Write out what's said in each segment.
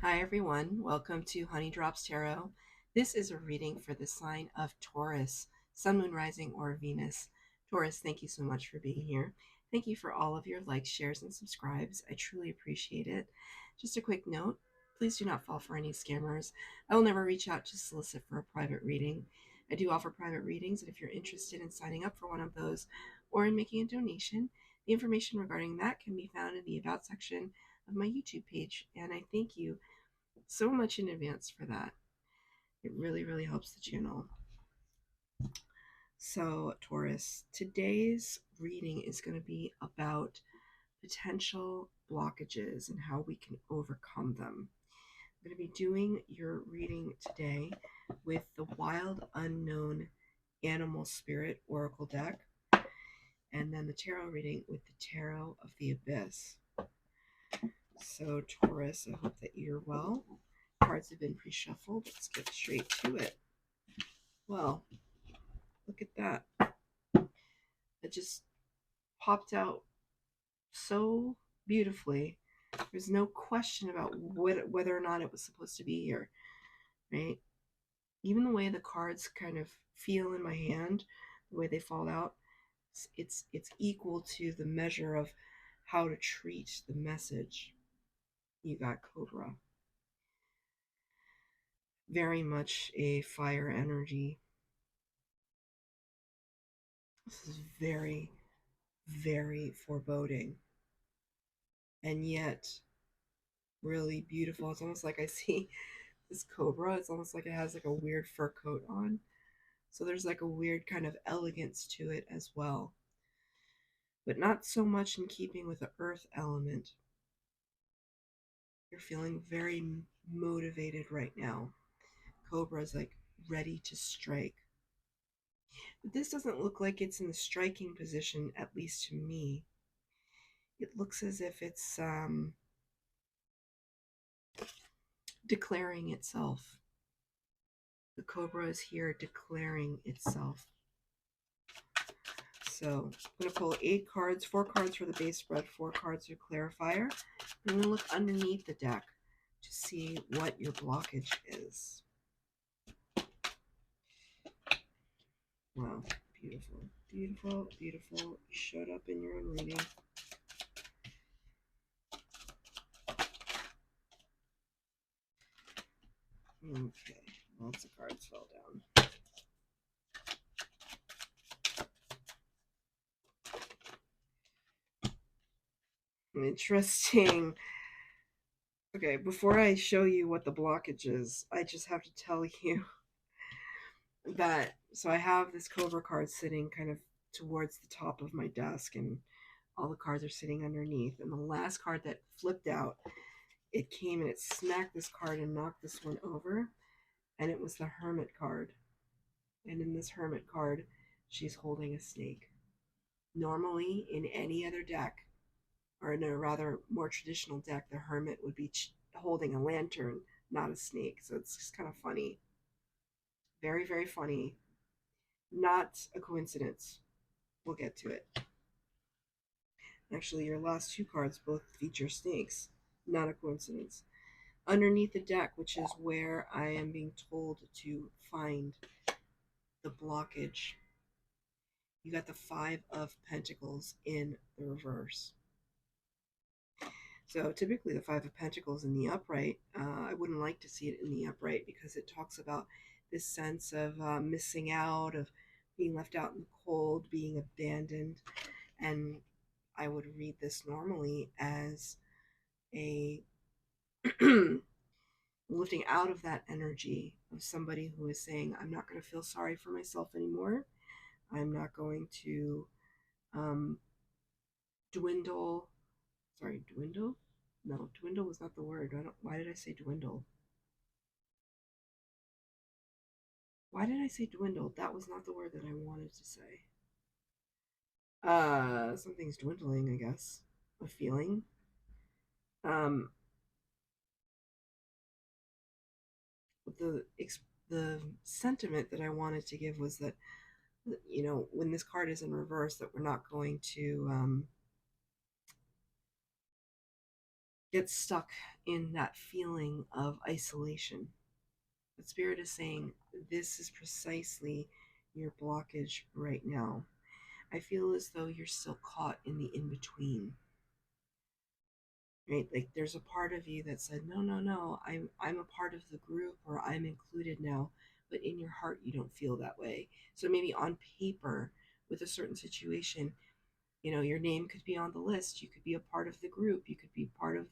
Hi everyone, welcome to Honey Drops Tarot. This is a reading for the sign of Taurus, Sun, Moon, Rising, or Venus. Taurus, thank you so much for being here. Thank you for all of your likes, shares, and subscribes. I truly appreciate it. Just a quick note, please do not fall for any scammers. I will never reach out to solicit for a private reading. I do offer private readings, and if you're interested in signing up for one of those or in making a donation, the information regarding that can be found in the About section of my YouTube page, and I thank you so much in advance for that. It really, really helps the channel. So, Taurus, today's reading is going to be about potential blockages and how we can overcome them. I'm going to be doing your reading today with the Wild Unknown Animal Spirit Oracle deck, and then the tarot reading with the Tarot of the Abyss. So, Taurus, I hope that you're well. Cards have been pre-shuffled. Let's get straight to it. Well, look at that. It just popped out so beautifully. There's no question about whether or not it was supposed to be here, right? Even the way the cards kind of feel in my hand, the way they fall out, it's equal to the measure of how to treat the message. You got Cobra. Very much a fire energy. This is very, very foreboding. And yet really beautiful. It's almost like I see this cobra. It's almost like it has like a weird fur coat on. So there's like a weird kind of elegance to it as well. But not so much in keeping with the earth element. You're feeling very motivated right now. Cobra's like ready to strike. But this doesn't look like it's in the striking position, at least to me. It looks as if it's declaring itself. The cobra is here declaring itself. So I'm going to pull 8 cards, 4 cards for the base spread, 4 cards for clarifier. I'm going to look underneath the deck to see what your blockage is. Wow, beautiful, beautiful, beautiful. You showed up in your own reading. Okay, lots of cards fell down. Interesting. Okay, before I show you what the blockage is, I just have to tell you that, so I have this Cobra card sitting kind of towards the top of my desk, and all the cards are sitting underneath. And the last card that flipped out, it came and it smacked this card and knocked this one over, and it was the Hermit card. And in this Hermit card, she's holding a snake. Normally, in any other deck, or in a rather more traditional deck, the Hermit would be holding a lantern, not a snake. So it's just kind of funny. Very, very funny. Not a coincidence. We'll get to it. Actually, your last 2 cards both feature snakes. Not a coincidence. Underneath the deck, which is where I am being told to find the blockage, you got the 5 of Pentacles in the reverse. So typically the 5 of Pentacles in the upright, I wouldn't like to see it in the upright because it talks about this sense of missing out, of being left out in the cold, being abandoned. And I would read this normally as a lifting out of that energy of somebody who is saying, I'm not going to feel sorry for myself anymore. I'm not going to dwindle. Sorry, dwindle? No, dwindle was not the word. Why did I say dwindle? Why did I say dwindle? That was not the word that I wanted to say. Something's dwindling, I guess. A feeling. Um, the the sentiment that I wanted to give was that, you know, when this card is in reverse, that we're not going to get stuck in that feeling of isolation. But Spirit is saying this is precisely your blockage right now. I feel as though you're still caught in the in between, right? Like there's a part of you that said, no, no, no, I'm a part of the group or I'm included now, but in your heart you don't feel that way. So maybe on paper with a certain situation, your name could be on the list. You could be a part of the group. You could be part of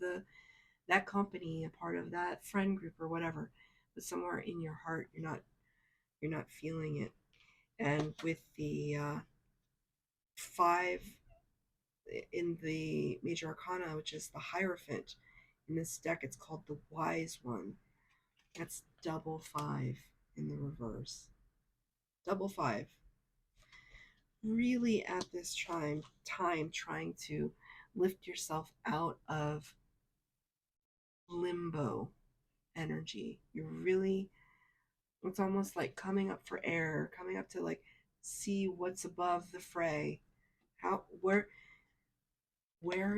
that company, a part of that friend group or whatever. But somewhere in your heart, you're not feeling it. And with the 5 in the major arcana, which is the Hierophant, in this deck, it's called the Wise One. That's double 5 in the reverse. Double 5. Really at this time trying to lift yourself out of limbo energy. It's almost like coming up for air, coming up to like see what's above the fray. How where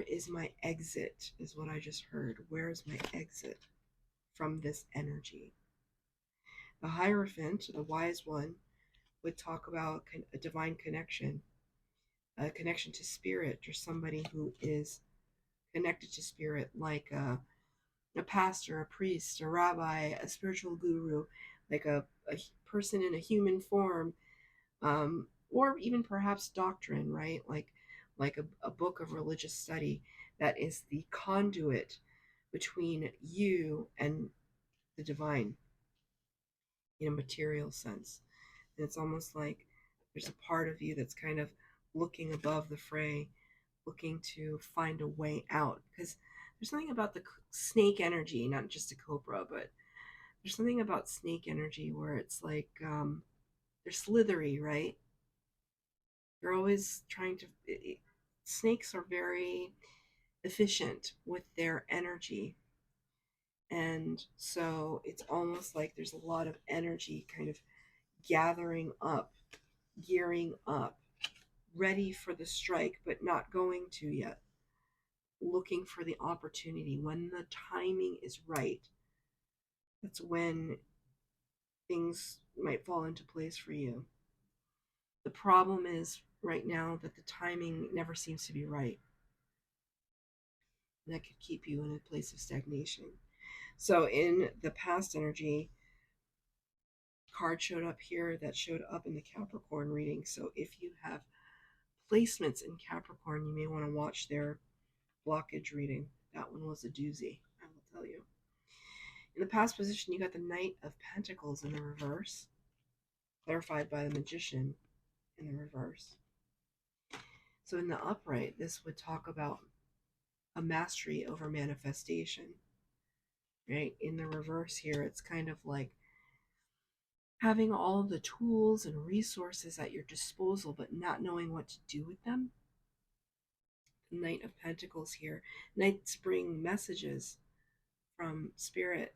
is my exit is what I just heard. Where is my exit from this energy? The Hierophant, the wise one, would talk about a divine connection, a connection to spirit, or somebody who is connected to spirit, like a pastor, a priest, a rabbi, a spiritual guru, like a person in a human form, or even perhaps doctrine, right? Like a book of religious study that is the conduit between you and the divine in a material sense. And it's almost like there's a part of you that's kind of looking above the fray, looking to find a way out. Because there's something about the snake energy, not just a cobra, but there's something about snake energy where it's like they're slithery, right? They're always trying to. Snakes are very efficient with their energy. And so it's almost like there's a lot of energy kind of gathering up, gearing up, ready for the strike, but not going to yet. Looking for the opportunity. When the timing is right, that's when things might fall into place for you. The problem is right now that the timing never seems to be right. And that could keep you in a place of stagnation. So in the past energy, card showed up here that showed up in the Capricorn reading. So if you have placements in Capricorn, you may want to watch their blockage reading. That one was a doozy, I will tell you. In the past position, you got the Knight of Pentacles in the reverse, clarified by the Magician in the reverse. So in the upright, this would talk about a mastery over manifestation, right? In the reverse here, it's kind of like having all the tools and resources at your disposal, but not knowing what to do with them. The Knight of Pentacles here. Knights bring messages from Spirit,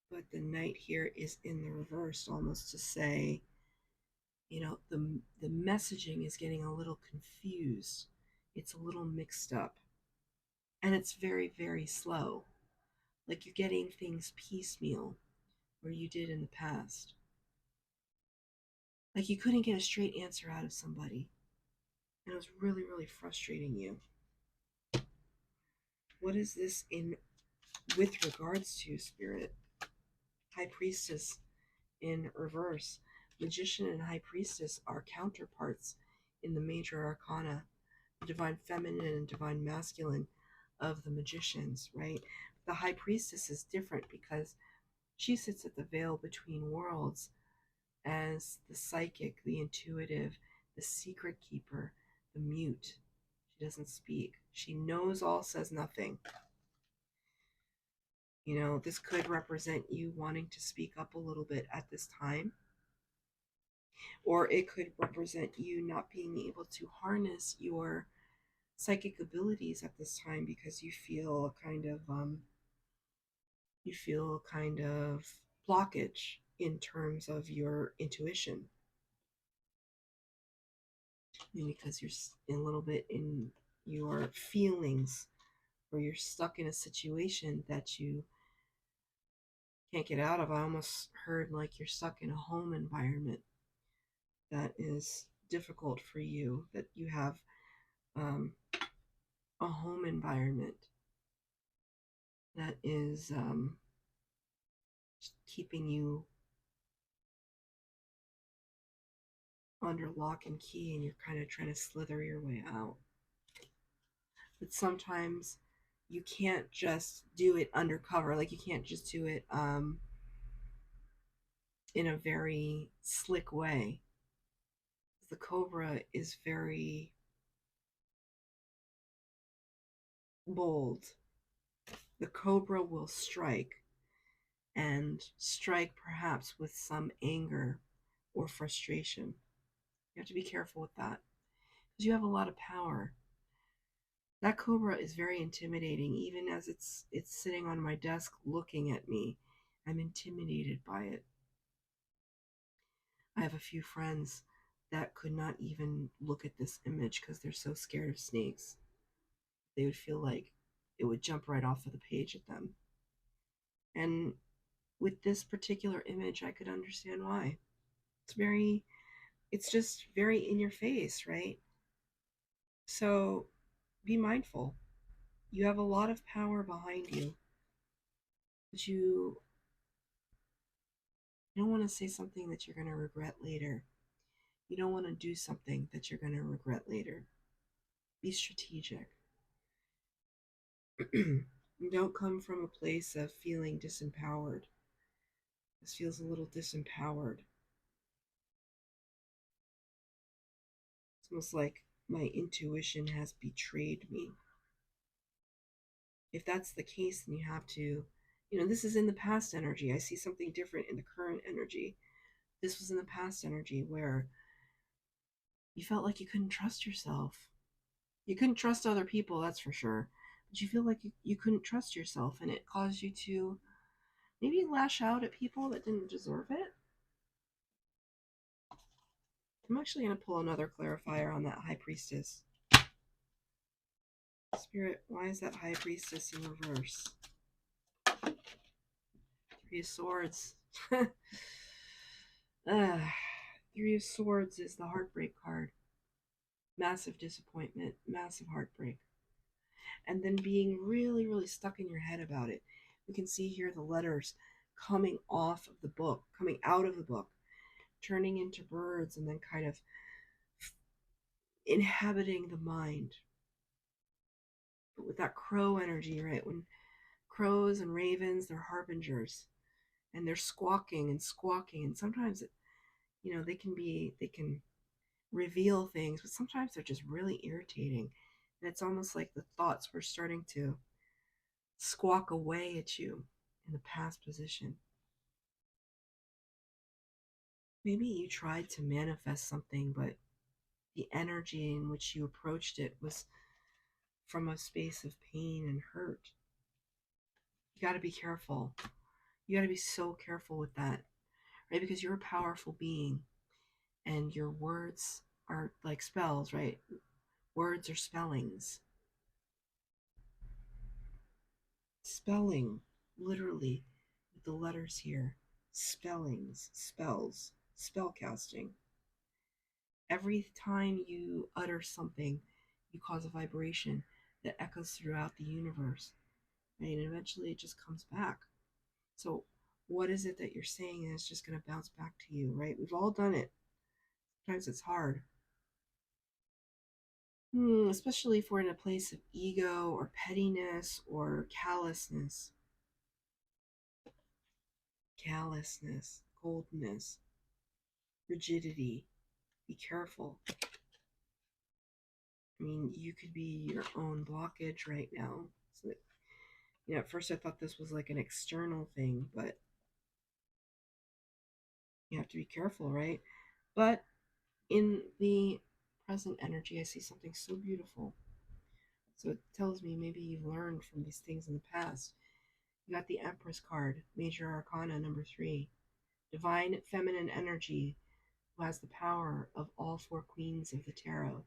but the Knight here is in the reverse, almost to say, the messaging is getting a little confused. It's a little mixed up. And it's very, very slow. Like you're getting things piecemeal where you did in the past. Like you couldn't get a straight answer out of somebody. And it was really, really frustrating you. What is this in with regards to Spirit? High Priestess in reverse. Magician and High Priestess are counterparts in the major arcana, the divine feminine and divine masculine of the magicians, right? The High Priestess is different because she sits at the veil between worlds as the psychic, the intuitive, the secret keeper, the mute. She doesn't speak. She knows all, says nothing. This could represent you wanting to speak up a little bit at this time, or it could represent you not being able to harness your psychic abilities at this time because you feel kind of blockage in terms of your intuition, and because you're a little bit in your feelings or you're stuck in a situation that you can't get out of. I almost heard like you're stuck in a home environment that is difficult for you, that you have um, a home environment that is keeping you under lock and key, and you're kind of trying to slither your way out. But sometimes you can't just do it undercover. Like, you can't just do it in a very slick way. The cobra is very bold. The cobra will strike, and strike perhaps with some anger or frustration. You have to be careful with that because you have a lot of power. That cobra is very intimidating. Even as it's sitting on my desk looking at me, I'm intimidated by it. I have a few friends that could not even look at this image because they're so scared of snakes. They would feel like it would jump right off of the page at them. And with this particular image, I could understand why. It's just very in your face, right? So be mindful. You have a lot of power behind you, but you don't want to say something that you're going to regret later. You don't want to do something that you're going to regret later. Be strategic. Don't come from a place of feeling disempowered. This feels a little disempowered. It's almost like my intuition has betrayed me. If that's the case, then you have to, this is in the past energy. I see something different in the current energy. This was in the past energy where you felt like you couldn't trust yourself. You couldn't trust other people, that's for sure. But you feel like you couldn't trust yourself, and it caused you to maybe lash out at people that didn't deserve it. I'm actually going to pull another clarifier on that High Priestess. Spirit, why is that High Priestess in reverse? Three of Swords. Three of Swords is the heartbreak card. Massive disappointment, massive heartbreak. And then being really, really stuck in your head about it. We can see here the letters coming off of the book, coming out of the book, turning into birds, and then kind of inhabiting the mind. But with that crow energy, right? When crows and ravens, they're harbingers, and they're squawking and squawking, and sometimes they can reveal things, but sometimes they're just really irritating. And it's almost like the thoughts were starting to squawk away at you in the past position. Maybe you tried to manifest something, but the energy in which you approached it was from a space of pain and hurt. You got to be careful. You got to be so careful with that, right? Because you're a powerful being, and your words are like spells, right? Words are spellings. Spelling, literally, with the letters here. Spellings, spells, spell casting. Every time you utter something, you cause a vibration that echoes throughout the universe, right? And eventually it just comes back. So what is it that you're saying, and it's just going to bounce back to you, right? We've all done it. Sometimes it's hard. Especially if we're in a place of ego or pettiness or callousness. Callousness, coldness, rigidity. Be careful. I mean, you could be your own blockage right now. So, at first I thought this was like an external thing, but you have to be careful, right? But in the present energy, I see something so beautiful. So it tells me maybe you've learned from these things in the past. You got the Empress card, Major Arcana number 3. Divine feminine energy who has the power of all 4 queens of the tarot.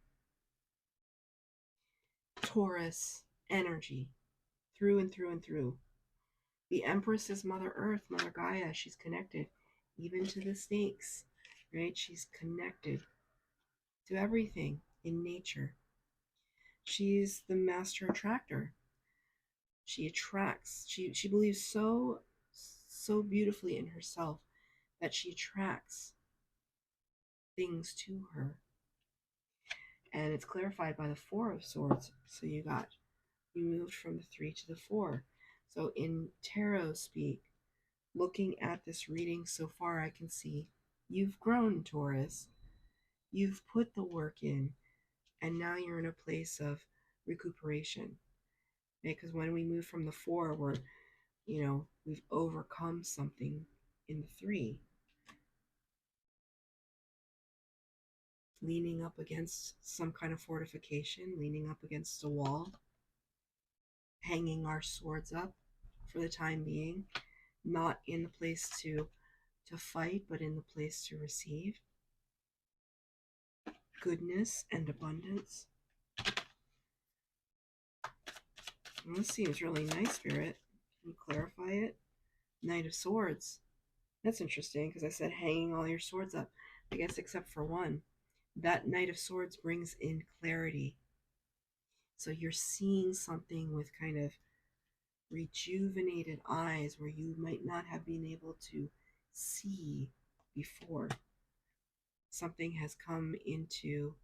Taurus energy. through and through and through. The Empress is Mother Earth, Mother Gaia. She's connected even to the snakes, right? She's connected to everything in nature. She's the master attractor. She attracts. She believes so beautifully in herself that she attracts things to her. And it's clarified by the Four of Swords. So you moved from the 3 to the 4. So in tarot speak, looking at this reading so far, I can see you've grown, Taurus. You've put the work in, and now you're in a place of recuperation. Because when we move from the 4, we've overcome something in the 3. Leaning up against some kind of fortification, leaning up against a wall, hanging our swords up for the time being, not in the place to fight, but in the place to receive goodness and abundance. Well, this seems really nice, Spirit. Can you clarify it? Knight of Swords. That's interesting because I said hanging all your swords up. I guess except for one. That Knight of Swords brings in clarity. So you're seeing something with kind of rejuvenated eyes where you might not have been able to see before. Something has come into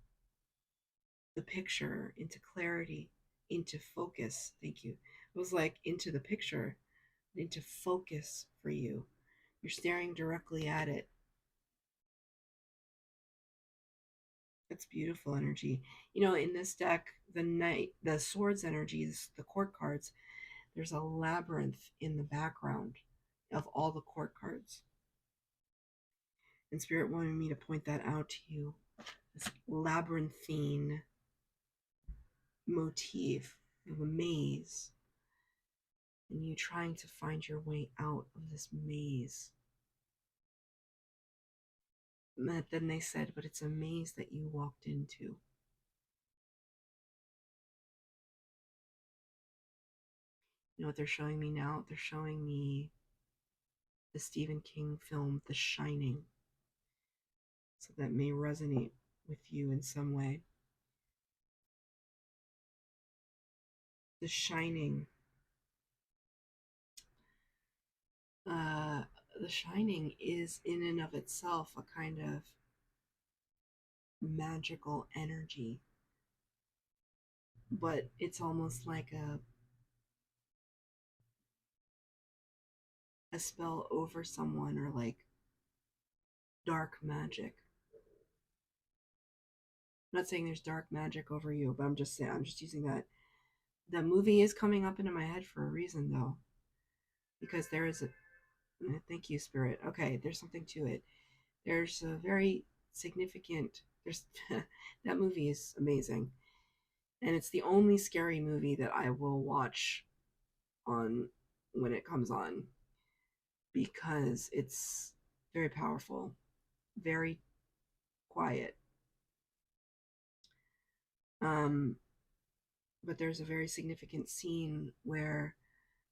the picture, into clarity, into focus. Thank you. It was like into the picture, into focus for you. You're staring directly at it. It's beautiful energy. In this deck, the swords energies, the court cards, there's a labyrinth in the background of all the court cards. And Spirit wanted me to point that out to you. This labyrinthine motif of a maze, and you trying to find your way out of this maze. But then they said, but it's a maze that you walked into. You know what they're showing me now? They're showing me the Stephen King film, The Shining. So that may resonate with you in some way. The Shining. The Shining is in and of itself a kind of magical energy, but it's almost like a spell over someone, or like dark magic. I'm not saying there's dark magic over you, but I'm just saying, I'm just using that. The movie is coming up into my head for a reason, though, because there is a. Thank you, Spirit. Okay, there's something to it. There's a very significant. There's that movie is amazing, and it's the only scary movie that I will watch on when it comes on, because it's very powerful, very quiet. But there's a very significant scene where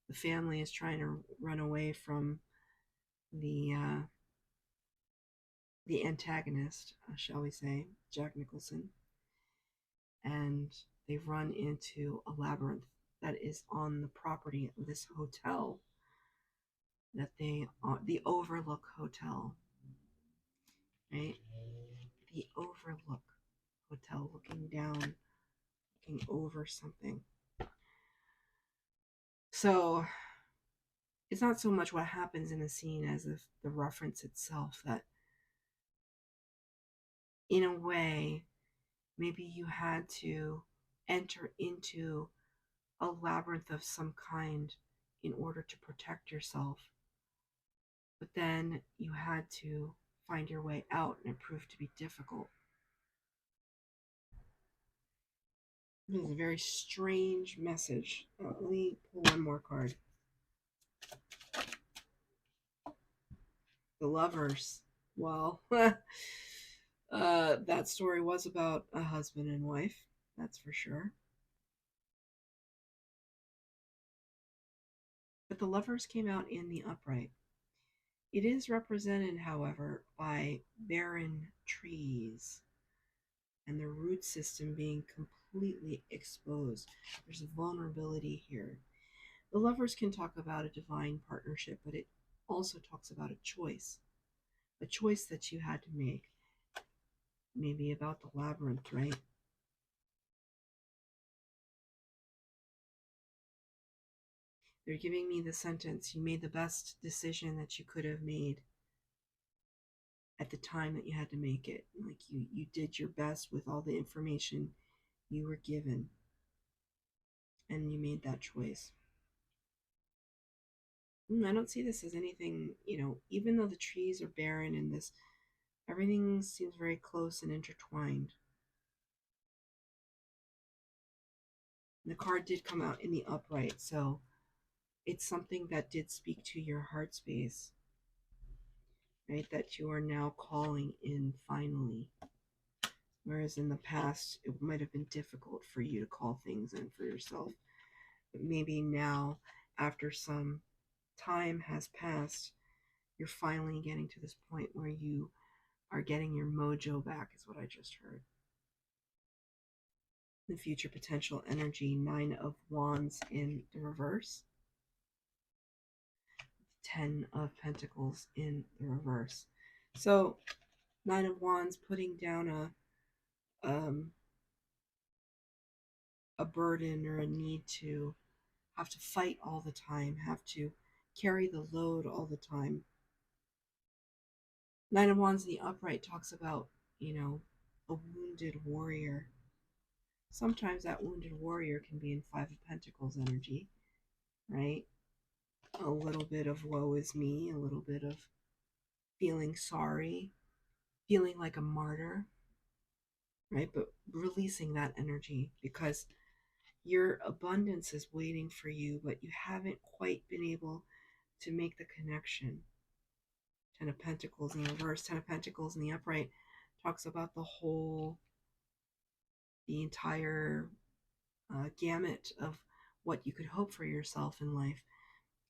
the family is trying to run away from the antagonist, shall we say, Jack Nicholson, and they run into a labyrinth that is on the property of this hotel that the Overlook Hotel, right? The Overlook Hotel, looking down, looking over something. So it's not so much what happens in the scene as if the reference itself, that in a way, maybe you had to enter into a labyrinth of some kind in order to protect yourself. But then you had to find your way out, and it proved to be difficult. It was a very strange message. Let me pull one more card. The Lovers. Well, that story was about a husband and wife, that's for sure. But the Lovers came out in the upright. It is represented, however, by barren trees and the root system being completely exposed. There's a vulnerability here. The Lovers can talk about a divine partnership, but it also talks about a choice that you had to make. Maybe about the labyrinth, right? They're giving me the sentence, you made the best decision that you could have made at the time that you had to make it. Like you did your best with all the information you were given, and you made that choice. I don't see this as anything, even though the trees are barren and this, everything seems very close and intertwined. The card did come out in the upright, so it's something that did speak to your heart space, right? That you are now calling in finally. Whereas in the past, it might have been difficult for you to call things in for yourself. But maybe now, after some time has passed, you're finally getting to this point where you are getting your mojo back, is what I just heard. The future potential energy, 9 of Wands in the reverse, 10 of Pentacles in the reverse. So 9 of Wands putting down a burden or a need to have to fight all the time, have to carry the load all the time. 9 of Wands in the upright talks about, a wounded warrior. Sometimes that wounded warrior can be in 5 of Pentacles energy, right? A little bit of woe is me, a little bit of feeling sorry, feeling like a martyr, right? But releasing that energy because your abundance is waiting for you, but you haven't quite been able to make the connection. 10 of Pentacles in the reverse, 10 of Pentacles in the upright talks about the entire gamut of what you could hope for yourself in life.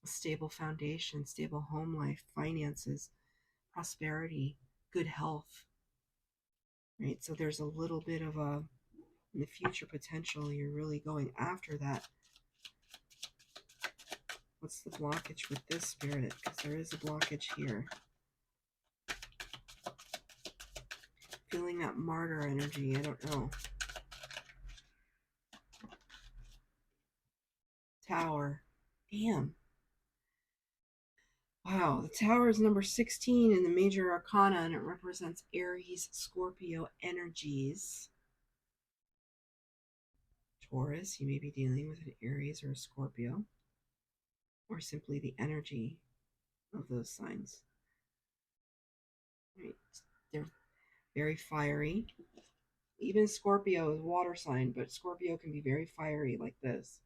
A stable foundation, stable home life, finances, prosperity, good health, right? So there's a little bit of in the future potential, you're really going after that. What's the blockage with this, Spirit? Because there is a blockage here. Feeling that martyr energy, I don't know. Tower. Damn. Wow, the Tower is number 16 in the major arcana, and it represents Aries, Scorpio energies. Taurus, you may be dealing with an Aries or a Scorpio, or simply the energy of those signs. Right? They're very fiery. Even Scorpio is water sign, but Scorpio can be very fiery like this.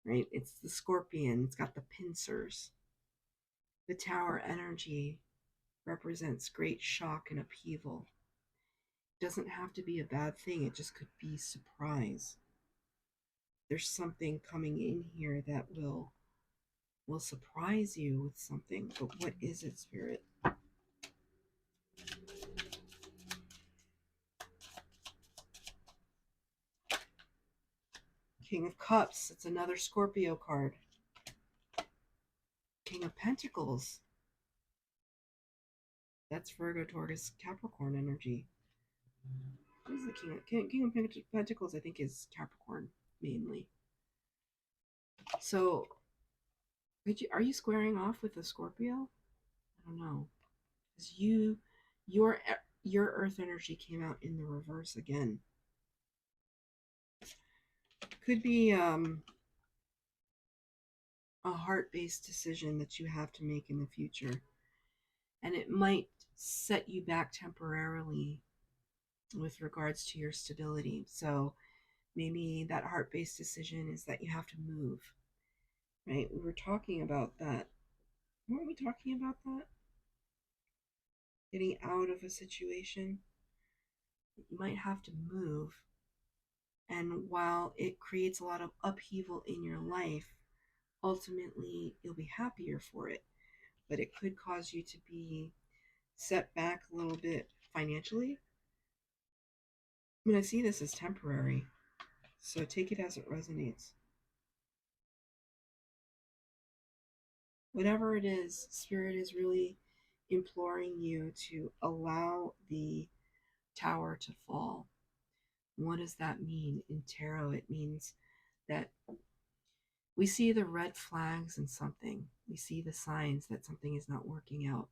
Right? It's the scorpion, it's got the pincers. The Tower energy represents great shock and upheaval. It doesn't have to be a bad thing, it just could be surprise. There's something coming in here that will surprise you with something, but what is it, Spirit? King of Cups, it's another Scorpio card. King of Pentacles, that's Virgo, Taurus, Capricorn energy. What is the King of Pentacles? I think is Capricorn mainly. So, are you squaring off with a Scorpio? I don't know, because your Earth energy came out in the reverse again. Could be a heart-based decision that you have to make in the future, and it might set you back temporarily with regards to your stability. So maybe that heart-based decision is that you have to move, right? We were talking about that. Weren't we talking about that? Getting out of a situation. You might have to move. And while it creates a lot of upheaval in your life, ultimately you'll be happier for it, but it could cause you to be set back a little bit financially. I mean, I see this as temporary, so take it as it resonates. Whatever it is, Spirit is really imploring you to allow the tower to fall. What does that mean? In tarot, it means that we see the red flags in something. We see the signs that something is not working out.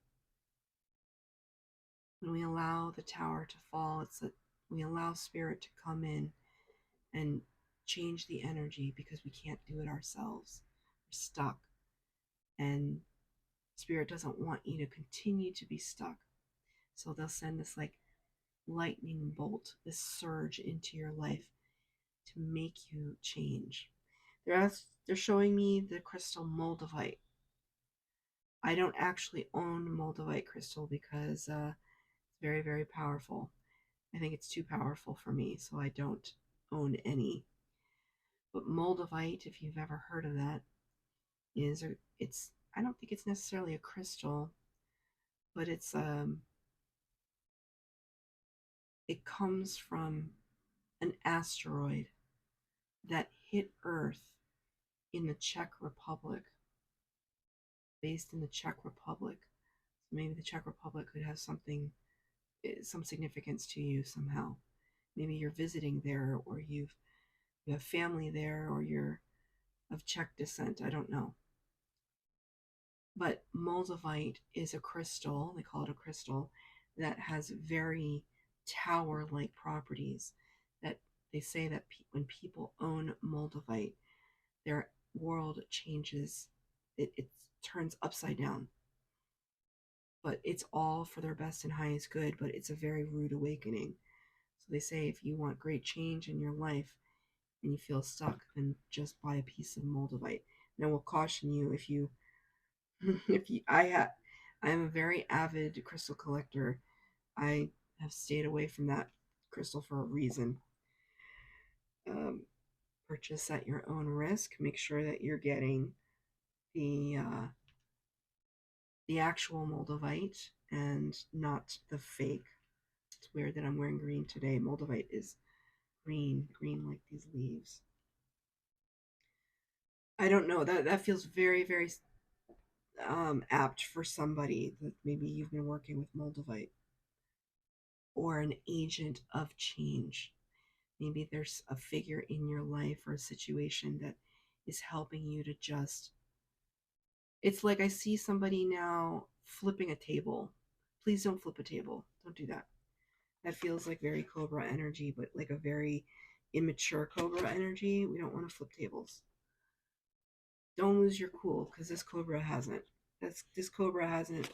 When we allow the tower to fall, it's that we allow Spirit to come in and change the energy because we can't do it ourselves. We're stuck. And Spirit doesn't want you to continue to be stuck. So they'll send this like lightning bolt, this surge into your life to make you change. They're showing me the crystal moldavite. I don't actually own moldavite crystal because it's very, very powerful. I think it's too powerful for me, so I don't own any. But moldavite, if you've ever heard of that, it's I don't think it's necessarily a crystal, but it comes from an asteroid that hit Earth in the Czech Republic, based in the Czech Republic. So maybe the Czech Republic could have some significance to you somehow. Maybe you're visiting there, or you have family there, or you're of Czech descent. I don't know. But moldavite is a crystal, they call it a crystal, that has very tower-like properties. That they say that when people own moldavite, their world changes. It turns upside down. But it's all for their best and highest good, but it's a very rude awakening. So they say if you want great change in your life and you feel stuck, then just buy a piece of moldavite. And I will caution you if you if you I am a very avid crystal collector. I have stayed away from that crystal for a reason. Um, purchase at your own risk. Make sure that you're getting the uh, the actual moldavite and not the fake. It's weird that I'm wearing green today. Moldavite is green like these leaves. I don't know. That feels very, very apt for somebody that maybe you've been working with moldavite, or an agent of change. Maybe there's a figure in your life or a situation that is helping you to just. It's like I see somebody now flipping a table. Please don't flip a table. Don't do that. That feels like very Cobra energy, but like a very immature Cobra energy. We don't want to flip tables. Don't lose your cool, because this Cobra hasn't. This Cobra hasn't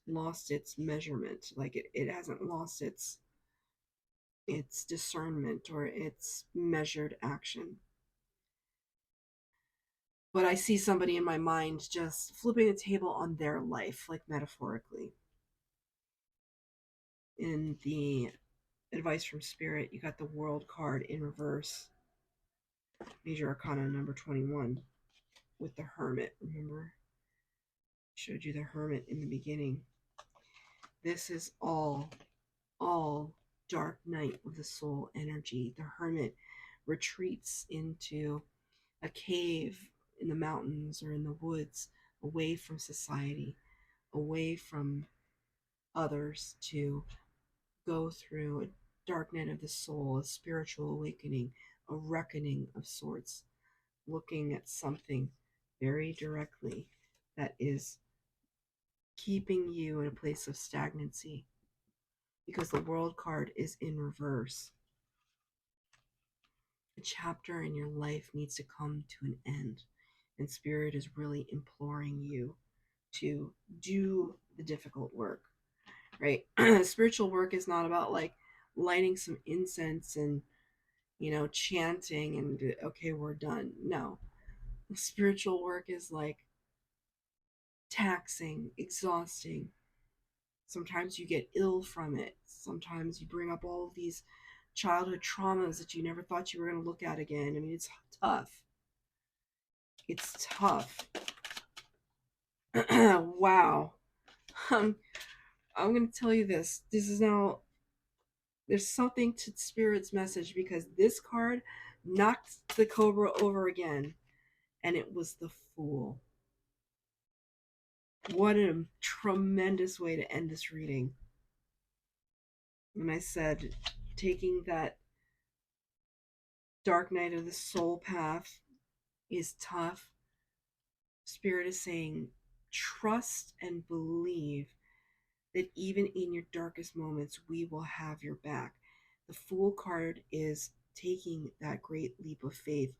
lost its measurement. Like it hasn't lost its discernment or its measured action. But I see somebody in my mind just flipping the table on their life, like metaphorically. In the advice from Spirit, you got the World card in reverse. Major Arcana number 21 with the Hermit. Remember? Showed you the Hermit in the beginning. This is all dark night of the soul energy. The Hermit retreats into a cave in the mountains or in the woods, away from society, away from others, to go through a dark night of the soul, a spiritual awakening, a reckoning of sorts, looking at something very directly that is keeping you in a place of stagnancy, because the World card is in reverse. A chapter in your life needs to come to an end, and Spirit is really imploring you to do the difficult work, right? Spiritual work is not about like lighting some incense and chanting and okay, we're done. No, spiritual work is like taxing, exhausting. Sometimes you get ill from it. Sometimes you bring up all of these childhood traumas that you never thought you were going to look at again. I mean, it's tough. It's tough. Wow. I'm, I'm going to tell you this. This is now, there's something to Spirit's message because this card knocked the Cobra over again, and it was the Fool. What a tremendous way to end this reading. When I said taking that dark night of the soul path is tough, Spirit is saying trust and believe that even in your darkest moments, we will have your back. The Fool card is taking that great leap of faith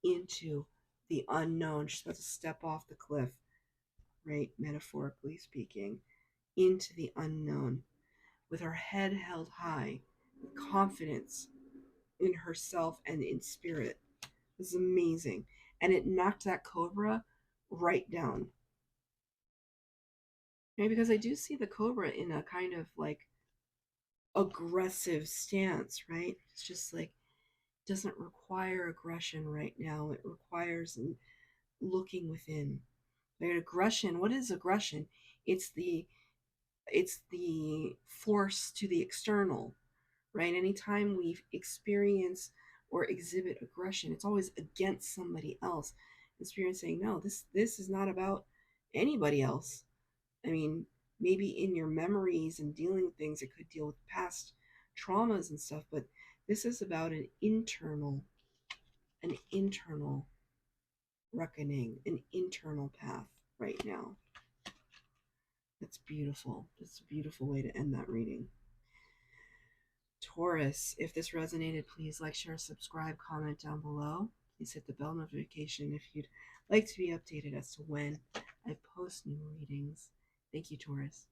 into the unknown. She's about to step off the cliff, right? Metaphorically speaking, into the unknown with her head held high, with confidence in herself and in Spirit. This is amazing. And it knocked that Cobra right down. Maybe because I do see the Cobra in a kind of like aggressive stance, right? It's just like doesn't require aggression right now. It requires looking within. Right? Aggression. What is aggression? It's the it's the force to the external, right? Anytime we experience or exhibit aggression, it's always against somebody else. And Spirit saying, no, this is not about anybody else. I mean, maybe in your memories and dealing with things, it could deal with past traumas and stuff, but this is about an internal reckoning, an internal path right now. That's beautiful. That's a beautiful way to end that reading. Taurus, if this resonated, please like, share, subscribe, comment down below. Please hit the bell notification if you'd like to be updated as to when I post new readings. Thank you, Taurus.